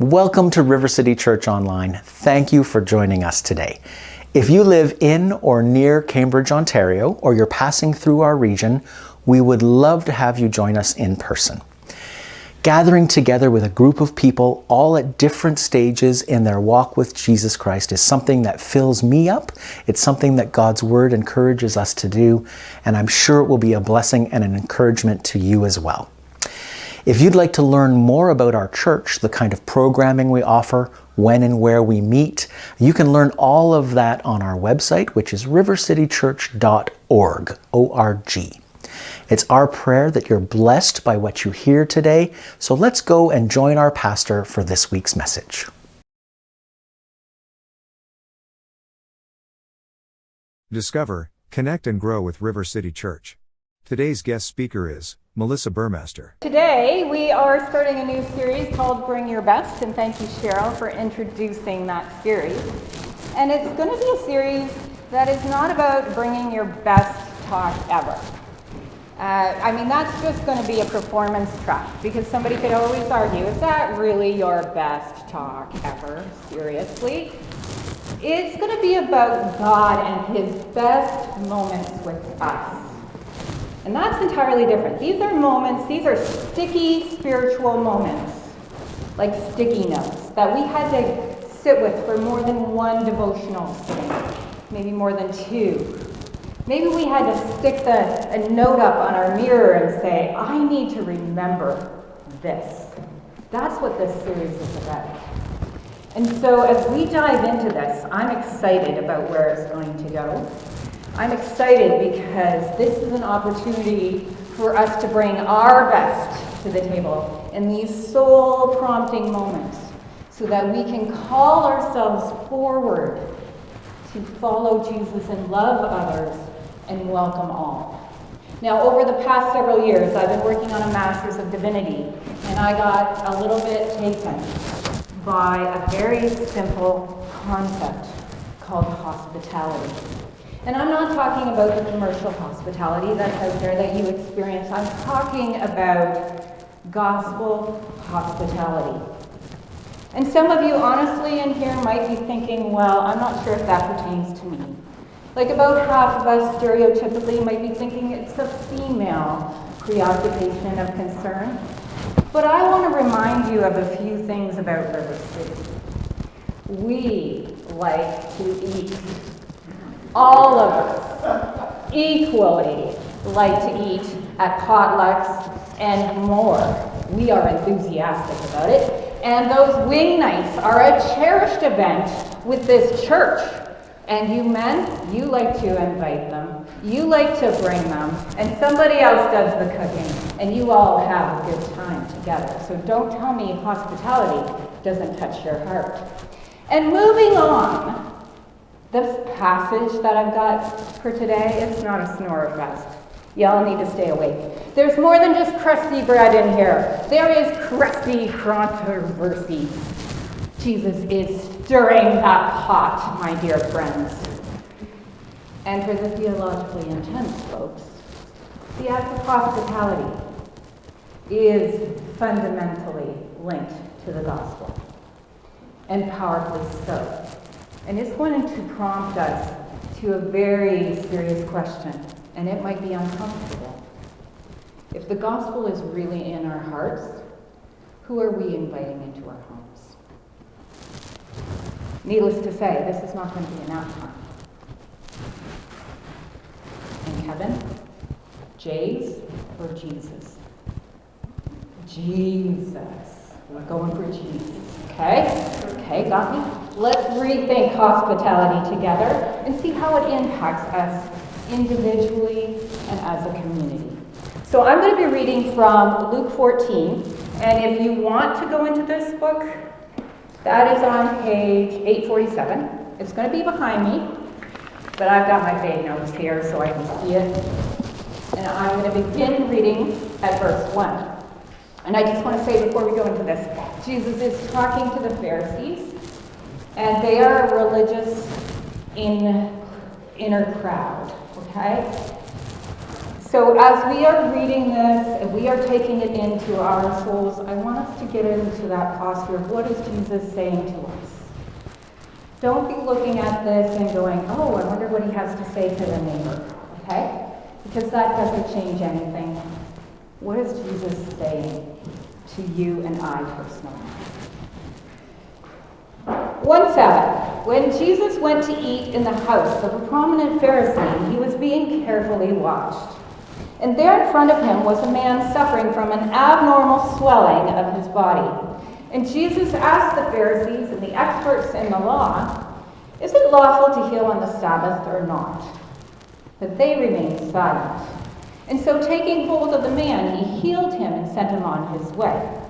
Welcome to River City Church Online. Thank you for joining us today. If you live in or near Cambridge, Ontario, or you're passing through our region, we would love to have you join us in person. Gathering together with a group of people, all at different stages in their walk with Jesus Christ, is something that fills me up. It's something that God's Word encourages us to do, and I'm sure it will be a blessing and an encouragement to you as well. If you'd like to learn more about our church, the kind of programming we offer, when and where we meet, you can learn all of that on our website, which is rivercitychurch.org, O-R-G. It's our prayer that you're blessed by what you hear today, so let's go and join our pastor for this week's message. Discover, connect and grow with River City Church. Today's guest speaker is Melissa Burmaster. Today we are starting a new series called Bring Your Best, and thank you, Cheryl, for introducing that series. And it's going to be a series that is not about bringing your best talk ever. That's just going to be a performance track, because somebody could always argue, is that really your best talk ever? Seriously? It's going to be about God and His best moments with us. And that's entirely different. These are moments, these are sticky spiritual moments, like sticky notes, that we had to sit with for more than one devotional sitting, maybe more than two. Maybe we had to stick a note up on our mirror and say, I need to remember this. That's what this series is about. And so as we dive into this, I'm excited about where it's going to go. I'm excited because this is an opportunity for us to bring our best to the table in these soul-prompting moments so that we can call ourselves forward to follow Jesus and love others and welcome all. Now, over the past several years, I've been working on a Master's of Divinity, and I got a little bit taken by a very simple concept called hospitality. And I'm not talking about the commercial hospitality that's out there that you experience. I'm talking about gospel hospitality. And some of you honestly in here might be thinking, well, I'm not sure if that pertains to me. Like about half of us stereotypically might be thinking it's a female preoccupation of concern. But I want to remind you of a few things about River City. We like to eat. All of us equally like to eat at potlucks and more. We are enthusiastic about it. And those wing nights are a cherished event with this church. And you men, you like to invite them. You like to bring them. And somebody else does the cooking. And you all have a good time together. So don't tell me hospitality doesn't touch your heart. And moving on, this passage that I've got for today, it's not a snore fest. Y'all need to stay awake. There's more than just crusty bread in here. There is crusty controversy. Jesus is stirring that pot, my dear friends. And for the theologically intense folks, the act of hospitality is fundamentally linked to the gospel, and powerfully so. And it's going to prompt us to a very serious question, and it might be uncomfortable. If the gospel is really in our hearts, who are we inviting into our homes? Needless to say, this is not going to be an out time. And Kevin, Jay's, or Jesus? Jesus. We're going for Jesus. Okay, got me? Let's rethink hospitality together and see how it impacts us individually and as a community. So I'm going to be reading from Luke 14, and if you want to go into this book, that is on page 847. It's going to be behind me, but I've got my big notes here so I can see it. And I'm going to begin reading at verse 1. And I just want to say before we go into this, Jesus is talking to the Pharisees, and they are a religious inner crowd, okay? So as we are reading this and we are taking it into our souls, I want us to get into that posture of what is Jesus saying to us. Don't be looking at this and going, oh, I wonder what he has to say to the neighbor, okay? Because that doesn't change anything. What is Jesus saying to you and I personally? One Sabbath, when Jesus went to eat in the house of a prominent Pharisee, he was being carefully watched. And there in front of him was a man suffering from an abnormal swelling of his body. And Jesus asked the Pharisees and the experts in the law, is it lawful to heal on the Sabbath or not? But they remained silent. And so taking hold of the man, he healed him and sent him on his way.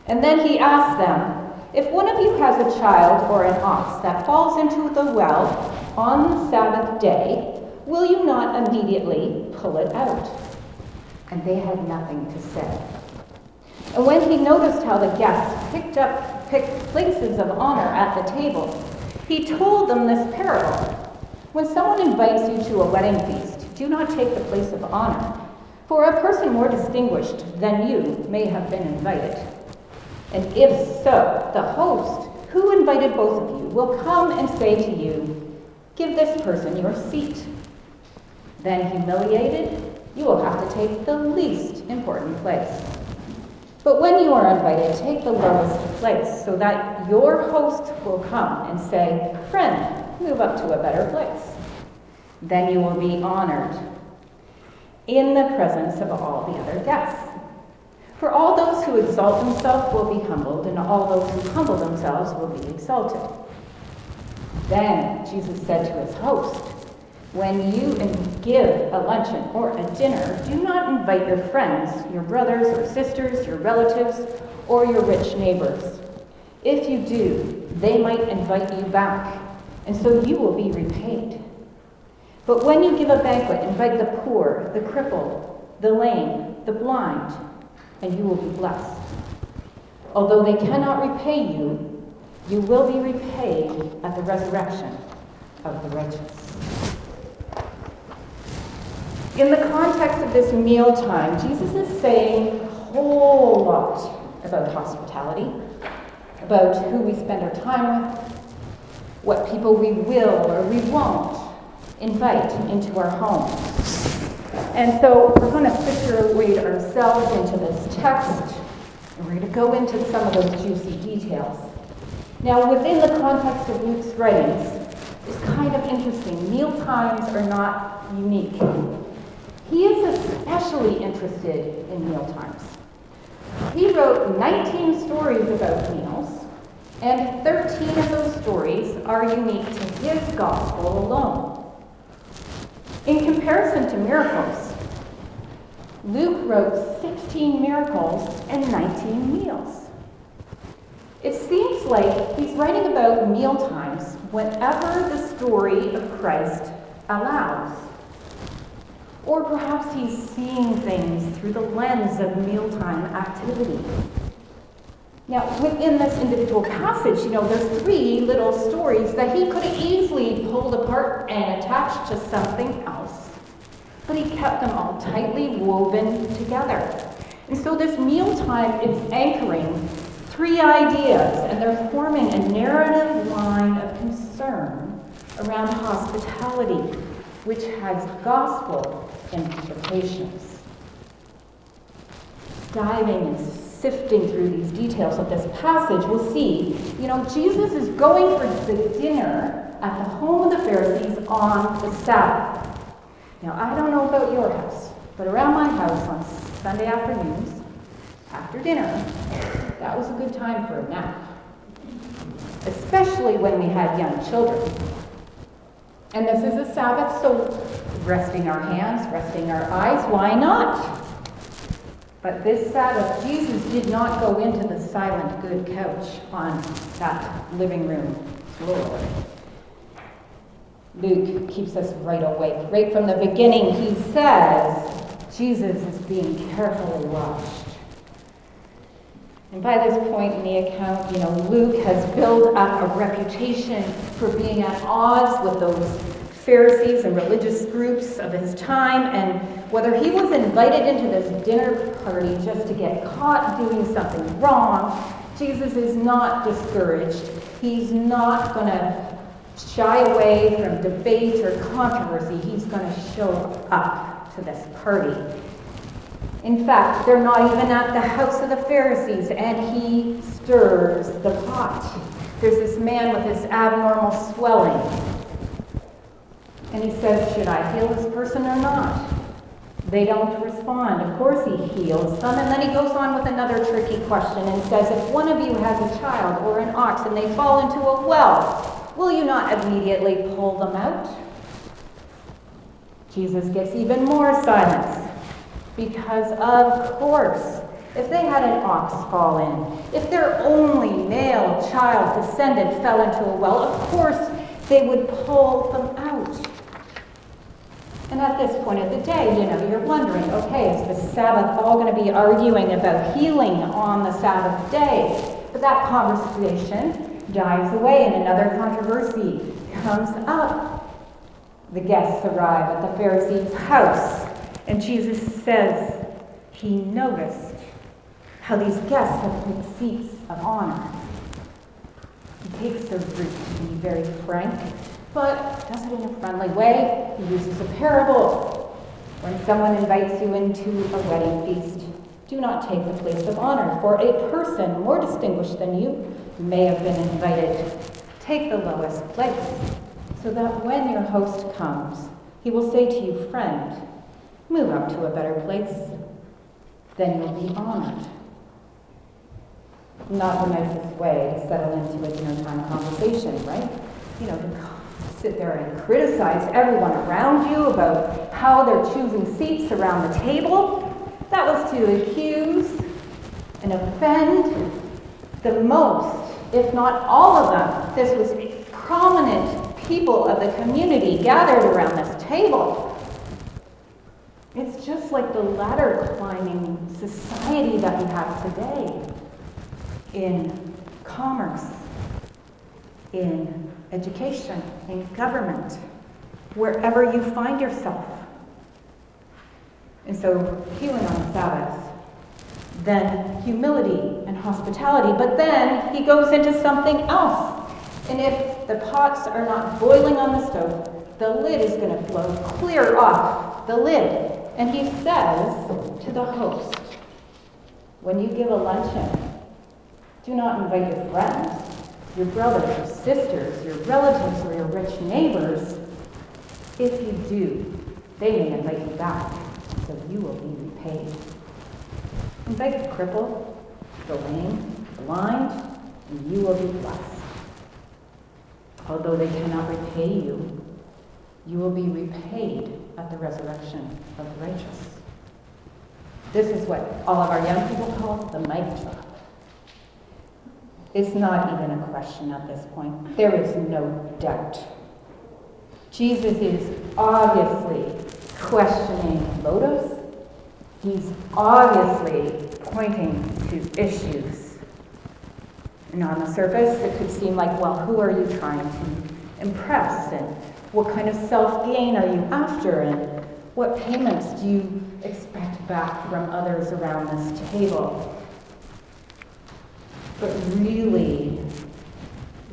And then he asked them, if one of you has a child or an ox that falls into the well on the Sabbath day, will you not immediately pull it out? And they had nothing to say. And when he noticed how the guests picked places of honor at the table, he told them this parable. When someone invites you to a wedding feast, do not take the place of honor, for a person more distinguished than you may have been invited. And if so, the host, who invited both of you, will come and say to you, give this person your seat. Then, humiliated, you will have to take the least important place. But when you are invited, take the lowest place, so that your host will come and say, friend, move up to a better place. Then you will be honored in the presence of all the other guests. For all those who exalt themselves will be humbled, and all those who humble themselves will be exalted. Then Jesus said to his host, when you give a luncheon or a dinner, do not invite your friends, your brothers or sisters, your relatives, or your rich neighbors. If you do, they might invite you back, and so you will be repaid. But when you give a banquet, invite the poor, the crippled, the lame, the blind, and you will be blessed. Although they cannot repay you, you will be repaid at the resurrection of the righteous. In the context of this mealtime, Jesus is saying a whole lot about hospitality, about who we spend our time with, what people we will or we won't invite into our homes. And so we're going to situate ourselves into this text, and we're going to go into some of those juicy details. Now, within the context of Luke's writings, it's kind of interesting. Meal times are not unique. He is especially interested in meal times. He wrote 19 stories about meals, and 13 of those stories are unique to his gospel alone. In comparison to miracles, Luke wrote 16 miracles and 19 meals. It seems like he's writing about meal times whenever the story of Christ allows. Or perhaps he's seeing things through the lens of mealtime activity. Now, within this individual passage, there's 3 little stories that he could have easily pulled apart and attached to something else. But he kept them all tightly woven together. And so this mealtime is anchoring 3 ideas, and they're forming a narrative line of concern around hospitality, which has gospel implications. Diving and sifting through these details of this passage, we'll see, Jesus is going for the dinner at the home of the Pharisees on the Sabbath. Now, I don't know about your house, but around my house on Sunday afternoons, after dinner, that was a good time for a nap, especially when we had young children. And this is a Sabbath, so resting our hands, resting our eyes, why not? But this Sabbath, Jesus did not go into the silent good couch on that living room floor. Luke keeps us right awake. Right from the beginning, he says Jesus is being carefully watched. And by this point in the account, Luke has built up a reputation for being at odds with those Pharisees and religious groups of his time, and whether he was invited into this dinner party just to get caught doing something wrong, Jesus is not discouraged. He's not going to shy away from debate or controversy. He's going to show up to this party. In fact, they're not even at the house of the Pharisees, and he stirs the pot. There's this man with this abnormal swelling. And he says, should I heal this person or not? They don't respond. Of course he heals them. And then he goes on with another tricky question and says, if one of you has a child or an ox and they fall into a well, will you not immediately pull them out? Jesus gets even more silence. Because of course, if they had an ox fall in, if their only male child descendant fell into a well, of course they would pull them out. And at this point of the day, you're wondering, okay, is the Sabbath all going to be arguing about healing on the Sabbath day? But that conversation dies away and another controversy comes up. The guests arrive at the Pharisees' house, and Jesus says he noticed how these guests have picked seats of honor. He takes the route to be very frank, but does it in a friendly way. He uses a parable. When someone invites you into a wedding feast, do not take the place of honor, for a person more distinguished than you may have been invited. Take the lowest place, so that when your host comes, he will say to you, friend, move up to a better place. Then you'll be honored. Not the nicest way to settle into a dinner time conversation, right? To sit there and criticize everyone around you about how they're choosing seats around the table. That was to accuse and offend the most, if not all of them. This was prominent people of the community gathered around this table. It's just like the ladder climbing society that we have today in commerce, in education, in government, wherever you find yourself. And so healing on the Sabbath, then humility and hospitality, but then he goes into something else. And if the pots are not boiling on the stove, the lid is going to flow clear off the lid. And he says to the host, when you give a luncheon, do not invite your friends, your brothers or sisters, your relatives or your rich neighbors. If you do, they may invite you back, so you will be repaid. Invite the crippled, the lame, the blind, and you will be blessed. Although they cannot repay you, you will be repaid at the resurrection of the righteous. This is what all of our young people call the mic drop. It's not even a question at this point. There is no doubt. Jesus is obviously questioning motives. He's obviously pointing to issues. And on the surface, it could seem like, well, who are you trying to impress? And what kind of self-gain are you after? And what payments do you expect back from others around this table? But really,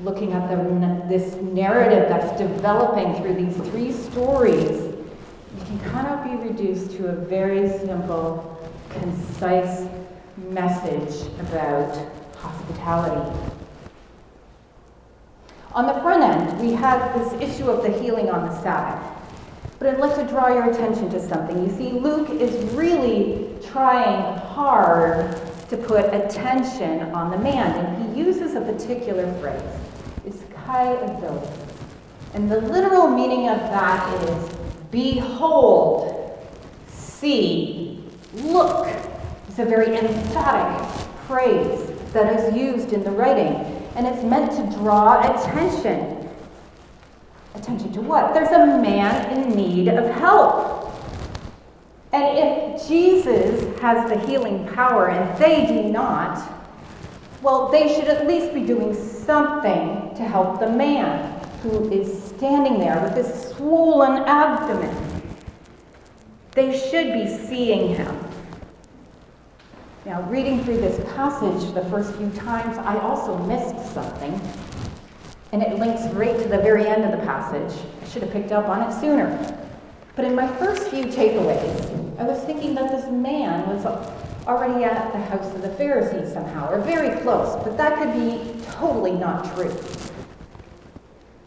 looking at this narrative that's developing through these three stories, you can kind of be reduced to a very simple, concise message about hospitality. On the front end, we have this issue of the healing on the Sabbath. But I'd like to draw your attention to something. You see, Luke is really trying hard to put attention on the man, and he uses a particular phrase. It's kai agos. And the literal meaning of that is behold, see, look. It's a very emphatic phrase that is used in the writing, and it's meant to draw attention. Attention to what? There's a man in need of help. And if Jesus has the healing power and they do not, well, they should at least be doing something to help the man who is standing there with this swollen abdomen. They should be seeing him. Now, reading through this passage the first few times, I also missed something. And it links right to the very end of the passage. I should have picked up on it sooner. But in my first few takeaways, I was thinking that this man was already at the house of the Pharisees somehow, or very close, but that could be totally not true.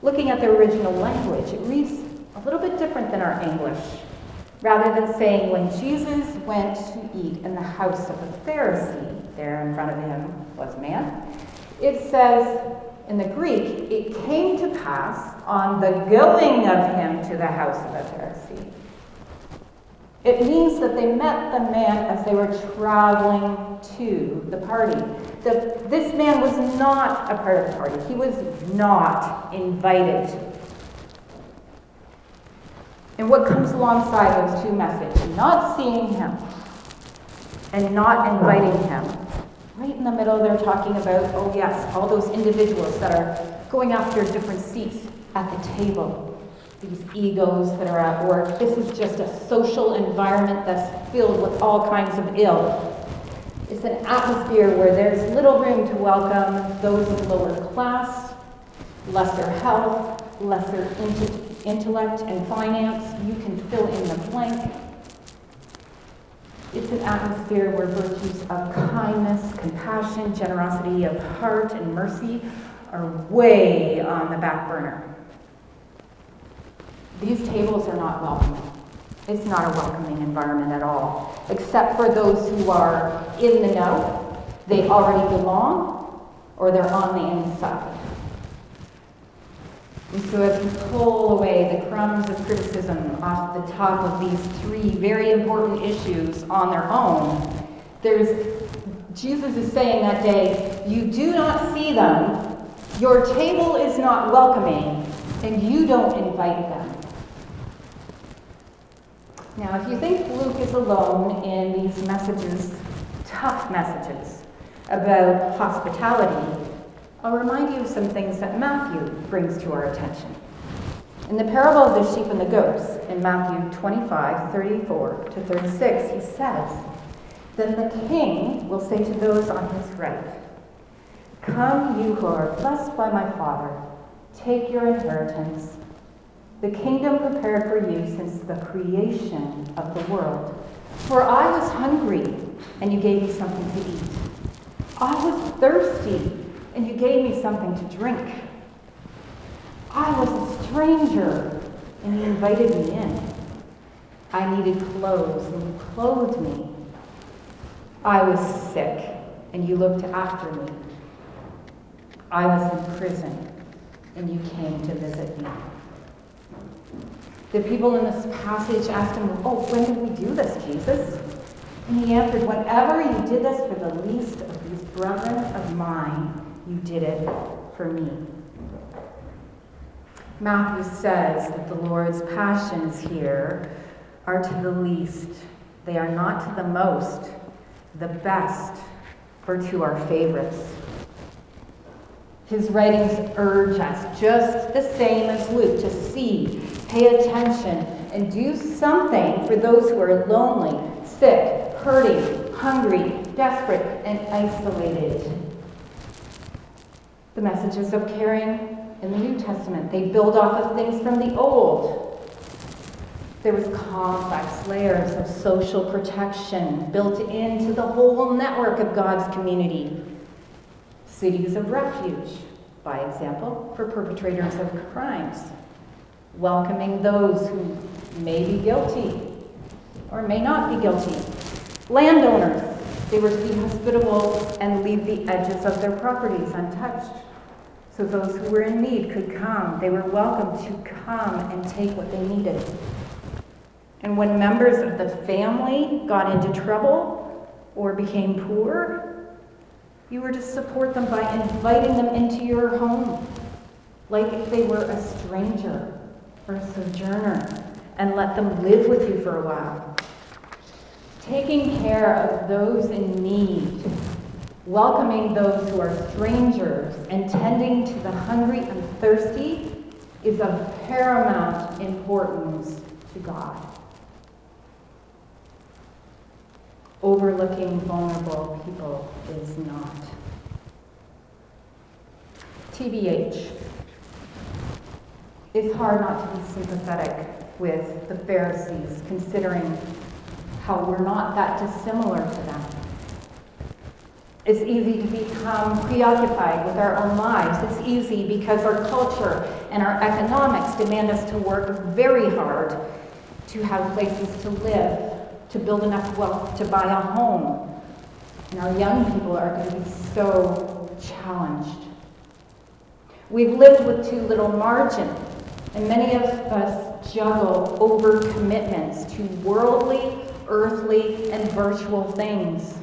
Looking at the original language, it reads a little bit different than our English. Rather than saying, when Jesus went to eat in the house of a Pharisee, there in front of him was a man, it says in the Greek, it came to pass on the going of him to the house of a Pharisee. It means that they met the man as they were traveling to the party. This man was not a part of the party. He was not invited. And what comes alongside those two messages, not seeing him and not inviting him, right in the middle they're talking about, oh yes, all those individuals that are going after different seats at the table. These egos that are at work. This is just a social environment that's filled with all kinds of ill. It's an atmosphere where there's little room to welcome those of lower class, lesser health, lesser intellect and finance. You can fill in the blank. It's an atmosphere where virtues of kindness, compassion, generosity of heart, and mercy are way on the back burner. These tables are not welcoming. It's not a welcoming environment at all, except for those who are in the know, they already belong, or they're on the inside. And so as we pull away the crumbs of criticism off the top of these three very important issues on their own, Jesus is saying that day, you do not see them, your table is not welcoming, and you don't invite them. Now, if you think Luke is alone in these messages, tough messages, about hospitality, I'll remind you of some things that Matthew brings to our attention. In the parable of the sheep and the goats, in Matthew 25:34-36, he says, "Then the king will say to those on his right, 'Come, you who are blessed by my Father, take your inheritance, the kingdom prepared for you since the creation of the world. For I was hungry, and you gave me something to eat. I was thirsty, and you gave me something to drink. I was a stranger, and you invited me in. I needed clothes, and you clothed me. I was sick, and you looked after me. I was in prison, and you came to visit me.'" The people in this passage asked him, "Oh, when did we do this, Jesus?" And he answered, "Whenever you did this for the least of these brethren of mine, you did it for me." Matthew says that the Lord's passions here are to the least. They are not to the most, the best, or to our favorites. His writings urge us, just the same as Luke, to see, pay attention, and do something for those who are lonely, sick, hurting, hungry, desperate, and isolated. The messages of caring in the New Testament, they build off of things from the Old. There was complex layers of social protection built into the whole network of God's community. Cities of refuge, by example, for perpetrators of crimes, welcoming those who may be guilty or may not be guilty. Landowners, they were to be hospitable and leave the edges of their properties untouched, so those who were in need could come. They were welcome to come and take what they needed. And when members of the family got into trouble or became poor, you were to support them by inviting them into your home, like if they were a stranger or a sojourner, and let them live with you for a while. Taking care of those in need, welcoming those who are strangers, and tending to the hungry and thirsty is of paramount importance to God. Overlooking vulnerable people is not. TBH. It's hard not to be sympathetic with the Pharisees, considering how we're not that dissimilar to them. It's easy to become preoccupied with our own lives. It's easy because our culture and our economics demand us to work very hard to have places to live, to build enough wealth to buy a home. And our young people are going to be so challenged. We've lived with too little margin, and many of us juggle overcommitments to worldly, earthly, and virtual things.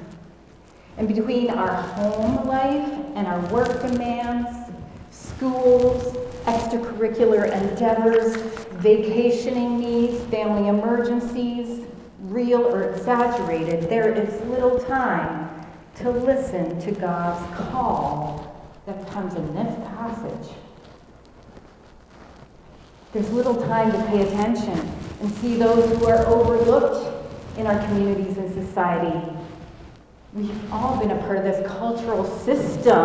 And between our home life and our work demands, schools, extracurricular endeavors, vacationing needs, family emergencies, real or exaggerated, there is little time to listen to God's call that comes in this passage. There's little time to pay attention and see those who are overlooked in our communities and society. We've all been a part of this cultural system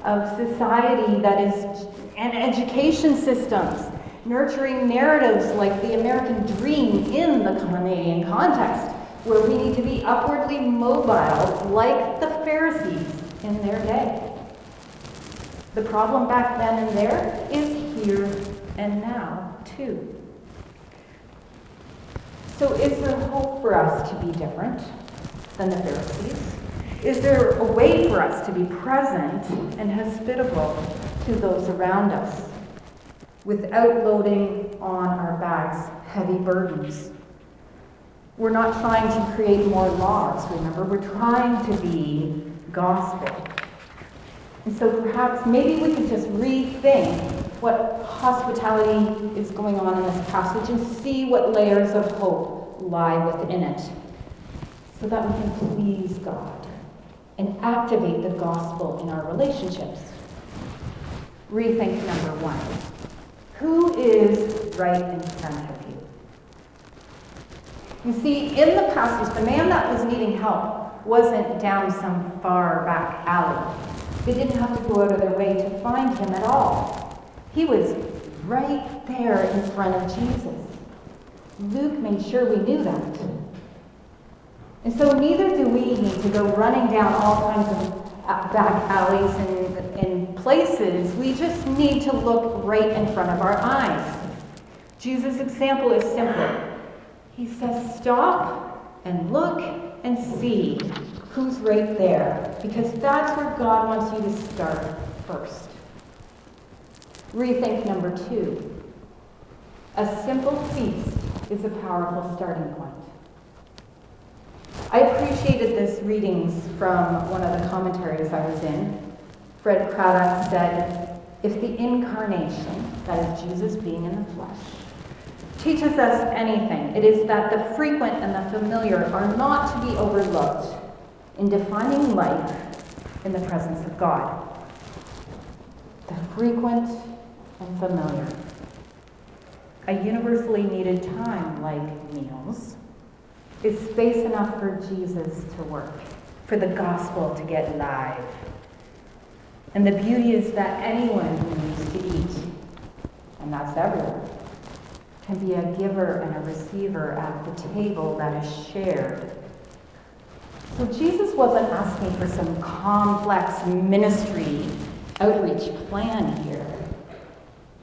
of society that is, and education systems, nurturing narratives like the American dream in the Canadian context, where we need to be upwardly mobile like the Pharisees in their day. The problem back then and there is here and now, too. So is there hope for us to be different than the Pharisees? Is there a way for us to be present and hospitable to those around us without loading on our backs heavy burdens? We're not trying to create more laws, remember? We're trying to be gospel. And so perhaps maybe we could just rethink what hospitality is going on in this passage and see what layers of hope lie within it, so that we can please God and activate the gospel in our relationships. Rethink number one. Who is right in front of you? You see, in the passage, the man that was needing help wasn't down some far back alley. They didn't have to go out of their way to find him at all. He was right there in front of Jesus. Luke made sure we knew that. And so neither do we need to go running down all kinds of back alleys and places. We just need to look right in front of our eyes. Jesus' example is simple. He says, stop and look and see who's right there, because that's where God wants you to start first. Rethink number two. A simple feast is a powerful starting point. I appreciated this readings from one of the commentaries I was in. Fred Craddock said, if the incarnation, that is Jesus being in the flesh, teaches us anything, it is that the frequent and the familiar are not to be overlooked in defining life in the presence of God. The frequent and familiar. A universally needed time, like meals, is space enough for Jesus to work, for the gospel to get live. And the beauty is that anyone who needs to eat, and that's everyone, can be a giver and a receiver at the table that is shared. So Jesus wasn't asking for some complex ministry outreach plan here.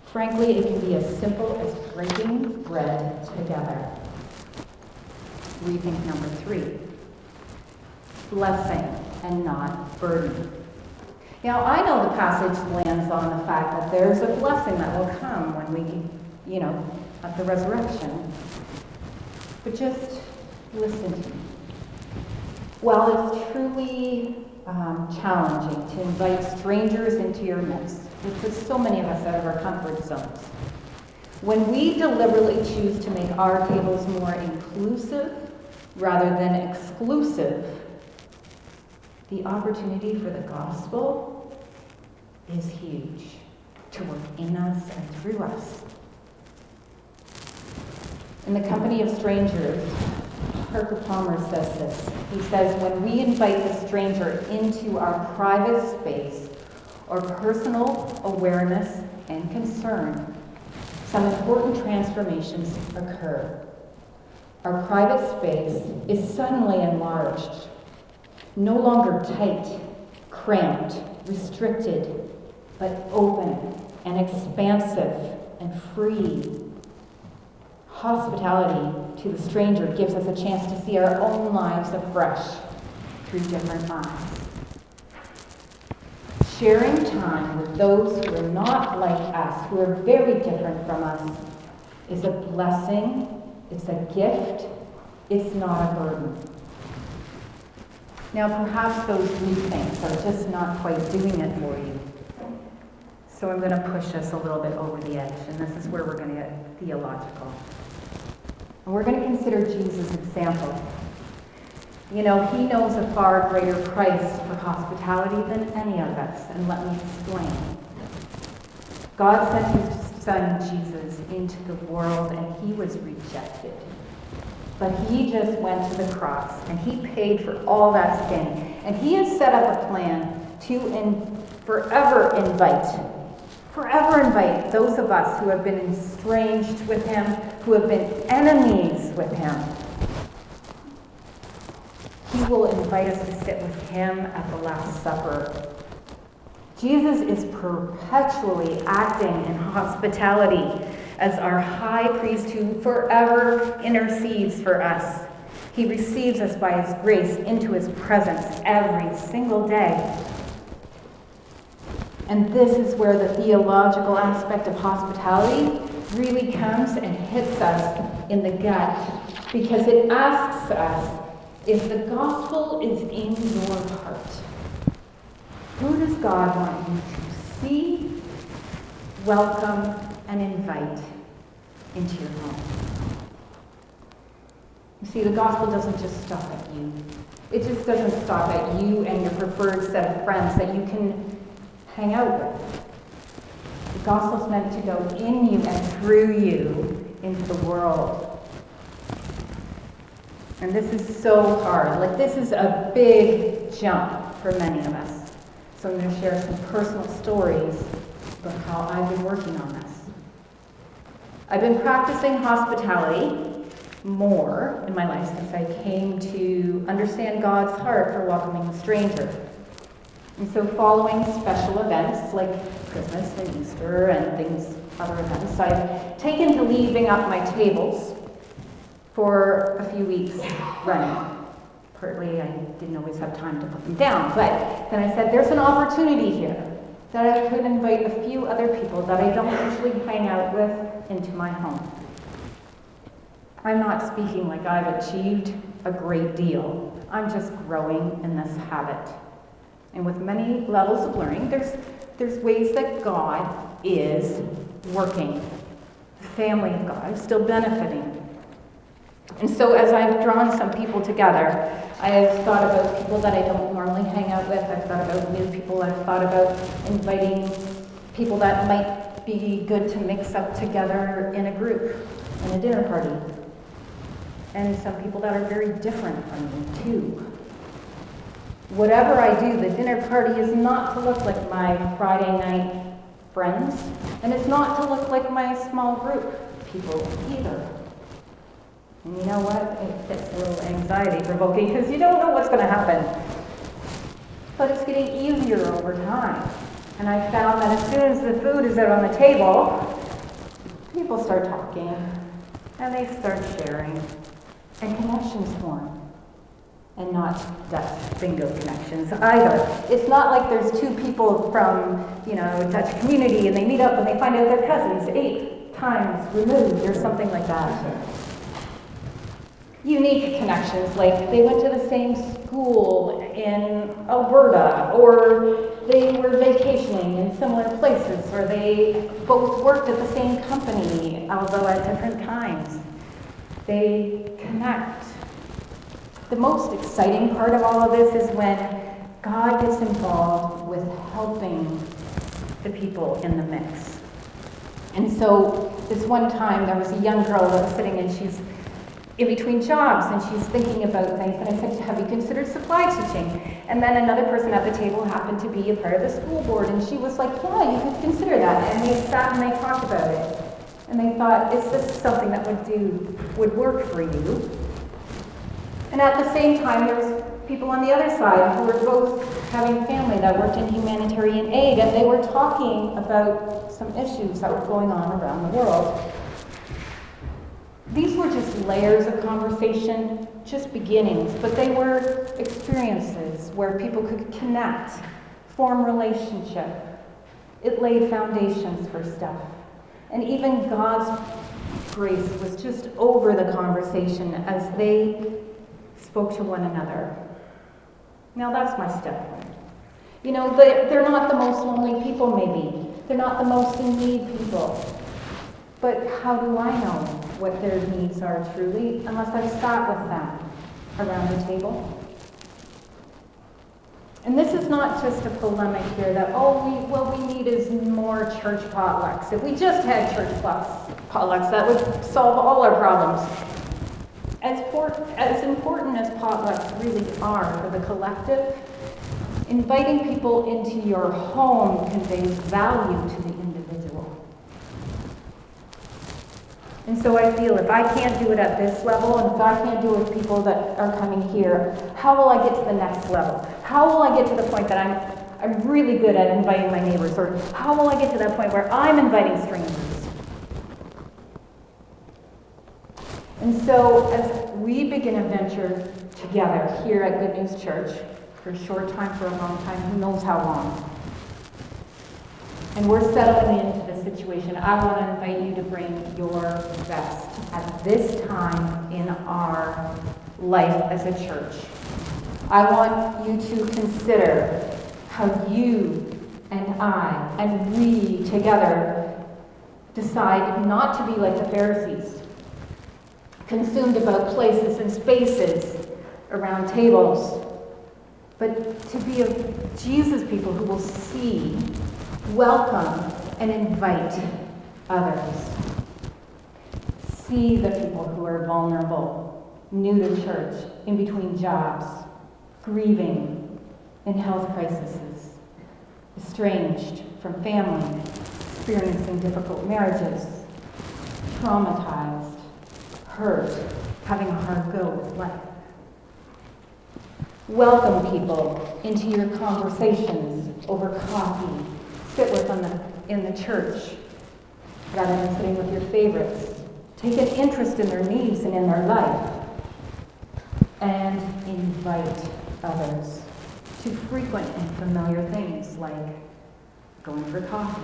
Frankly, it can be as simple as breaking bread together. Rethink number three. Blessing and not burden. Now, I know the passage lands on the fact that there's a blessing that will come when we, at the resurrection. But just listen to me. While it's truly challenging to invite strangers into your midst, which puts so many of us out of our comfort zones, when we deliberately choose to make our tables more inclusive rather than exclusive, the opportunity for the gospel is huge. to work in us and through us. In the company of strangers, Parker Palmer says this. He says, when we invite the stranger into our private space or personal awareness and concern, some important transformations occur. Our private space is suddenly enlarged, no longer tight, cramped, restricted, but open and expansive and free. Hospitality to the stranger gives us a chance to see our own lives afresh through different eyes. Sharing time with those who are not like us, who are very different from us, is a blessing, it's a gift, it's not a burden. Now, perhaps those three things are just not quite doing it for you. So I'm going to push us a little bit over the edge, and this is where we're going to get theological. And we're going to consider Jesus' example. You know, he knows a far greater price for hospitality than any of us, and let me explain. God sent his son Jesus into the world, and he was rejected. But he just went to the cross, and he paid for all that sin. And he has set up a plan to forever invite those of us who have been estranged with him, who have been enemies with him. He will invite us to sit with him at the Last Supper. Jesus is perpetually acting in hospitality as our high priest who forever intercedes for us. He receives us by his grace into his presence every single day. And this is where the theological aspect of hospitality really comes and hits us in the gut, because it asks us if the gospel is in your heart. Who does God want you to see, welcome, and invite into your home? You see, the gospel doesn't just stop at you. It just doesn't stop at you and your preferred set of friends that you can hang out with. The gospel's meant to go in you and through you into the world. And this is so hard. Like, this is a big jump for many of us. So I'm going to share some personal stories about how I've been working on this. I've been practicing hospitality more in my life since I came to understand God's heart for welcoming a stranger. And so following special events like Christmas and Easter and other events, I've taken to leaving up my tables for a few weeks running. Partly I didn't always have time to put them down, but then I said there's an opportunity here that I could invite a few other people that I don't usually hang out with into my home. I'm not speaking like I've achieved a great deal. I'm just growing in this habit. And with many levels of learning, there's ways that God is working. The family of God is still benefiting. And so as I've drawn some people together, I have thought about people that I don't normally hang out with. I've thought about new people. I've thought about inviting people that might be good to mix up together in a group, in a dinner party. And some people that are very different from me, too. Whatever I do, the dinner party is not to look like my Friday night friends, and it's not to look like my small group people either. And you know what? It's a little anxiety-provoking because you don't know what's going to happen. But it's getting easier over time. And I found that as soon as the food is out on the table, people start talking, and they start sharing, and connections form. And not Dutch bingo connections either. It's not like there's two people from, a Dutch community and they meet up and they find out they're cousins 8 times removed or something like that. Unique connections, like they went to the same school in Alberta, or they were vacationing in similar places, or they both worked at the same company, although at different times. They connect. The most exciting part of all of this is when God gets involved with helping the people in the mix. And so this one time there was a young girl that was sitting and she's in between jobs and she's thinking about things, and I said, have you considered supply teaching? And then another person at the table happened to be a part of the school board, and she was like, yeah, you could consider that. And they sat and they talked about it. And they thought, is this something that would work for you? And at the same time, there was people on the other side who were both having family that worked in humanitarian aid, and they were talking about some issues that were going on around the world. These were just layers of conversation, just beginnings, but they were experiences where people could connect, form relationship. It laid foundations for stuff. And even God's grace was just over the conversation as they spoke to one another. Now that's my step point. You know, they're not the most lonely people maybe. They're not the most in need people. But how do I know what their needs are truly unless I've sat with them around the table? And this is not just a polemic here that, what we need is more church potlucks. If we just had church potlucks, that would solve all our problems. As important as potlucks really are for the collective, inviting people into your home conveys value to the individual. And so I feel if I can't do it at this level, and if I can't do it with people that are coming here, how will I get to the next level? How will I get to the point that I'm really good at inviting my neighbors? Or how will I get to that point where I'm inviting strangers? And so as we begin a venture together here at Good News Church, for a short time, for a long time, who knows how long, and we're settling into the situation, I want to invite you to bring your best at this time in our life as a church. I want you to consider how you and I and we together decide not to be like the Pharisees, consumed about places and spaces around tables, but to be of Jesus people who will see, welcome, and invite others. See the people who are vulnerable, new to church, in between jobs, grieving, in health crises, estranged from family, experiencing difficult marriages, traumatized, hurt, having a hard go with life. Welcome people into your conversations over coffee. Sit with them in the church rather than sitting with your favorites. Take an interest in their needs and in their life. And invite others to frequent and familiar things like going for coffee,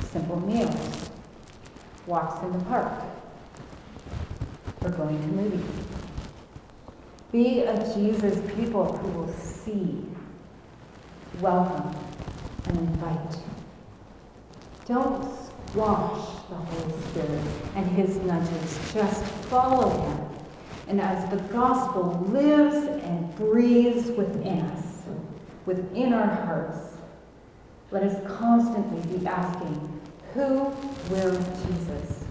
simple meals, walks in the park, or going to movies. Be a Jesus people who will see, welcome, and invite. Don't squash the Holy Spirit and his nudges. Just follow him. And as the gospel lives and breathes within us, within our hearts, let us constantly be asking, who will Jesus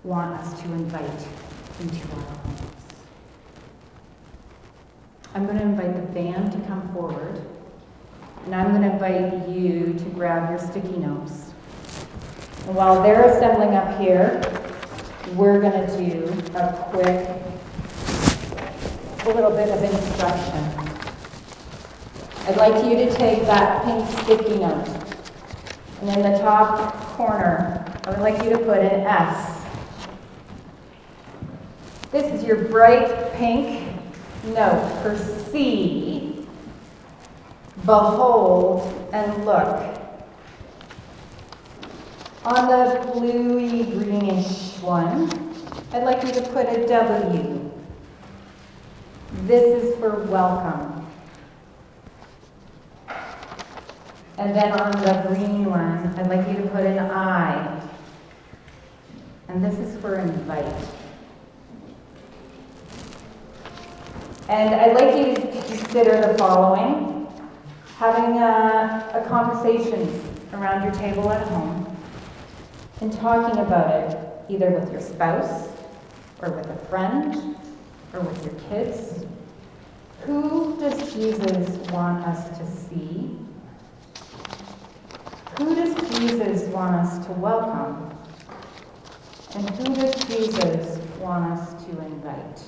want us to invite into our homes? I'm going to invite the band to come forward, and I'm going to invite you to grab your sticky notes. And while they're assembling up here, we're going to do a little bit of instruction. I'd like you to take that pink sticky note, and in the top corner, I would like you to put an S. This is your bright pink note for see, behold, and look. On the bluey greenish one, I'd like you to put a W. This is for welcome. And then on the green one, I'd like you to put an I. And this is for invite. And I'd like you to consider the following. Having a conversation around your table at home and talking about it either with your spouse or with a friend or with your kids. Who does Jesus want us to see? Who does Jesus want us to welcome? And who does Jesus want us to invite?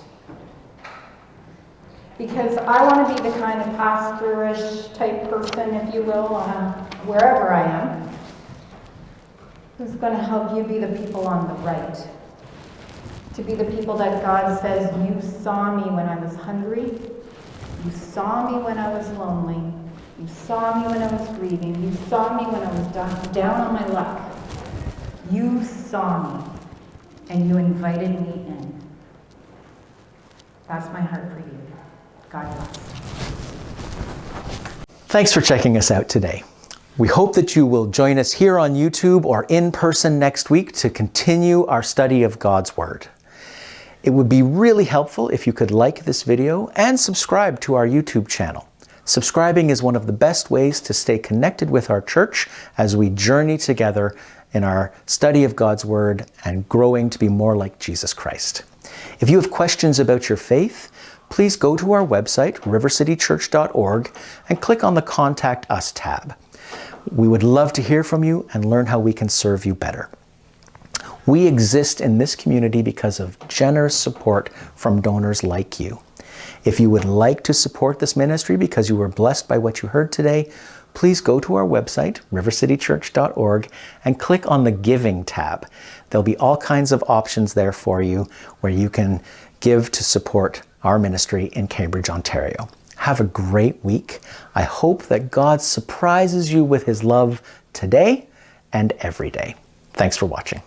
Because I want to be the kind of pastorish type person, if you will, wherever I am, who's going to help you be the people on the right. To be the people that God says, you saw me when I was hungry, you saw me when I was lonely, you saw me when I was grieving, you saw me when I was down on my luck. You saw me, and you invited me in. That's my heart for you. God bless. Thanks for checking us out today. We hope that you will join us here on YouTube or in person next week to continue our study of God's Word. It would be really helpful if you could like this video and subscribe to our YouTube channel. Subscribing is one of the best ways to stay connected with our church as we journey together in our study of God's Word and growing to be more like Jesus Christ. If you have questions about your faith, please go to our website, rivercitychurch.org, and click on the Contact Us tab. We would love to hear from you and learn how we can serve you better. We exist in this community because of generous support from donors like you. If you would like to support this ministry because you were blessed by what you heard today, please go to our website, rivercitychurch.org, and click on the Giving tab. There'll be all kinds of options there for you where you can give to support our ministry in Cambridge, Ontario. Have a great week. I hope that God surprises you with His love today and every day. Thanks for watching.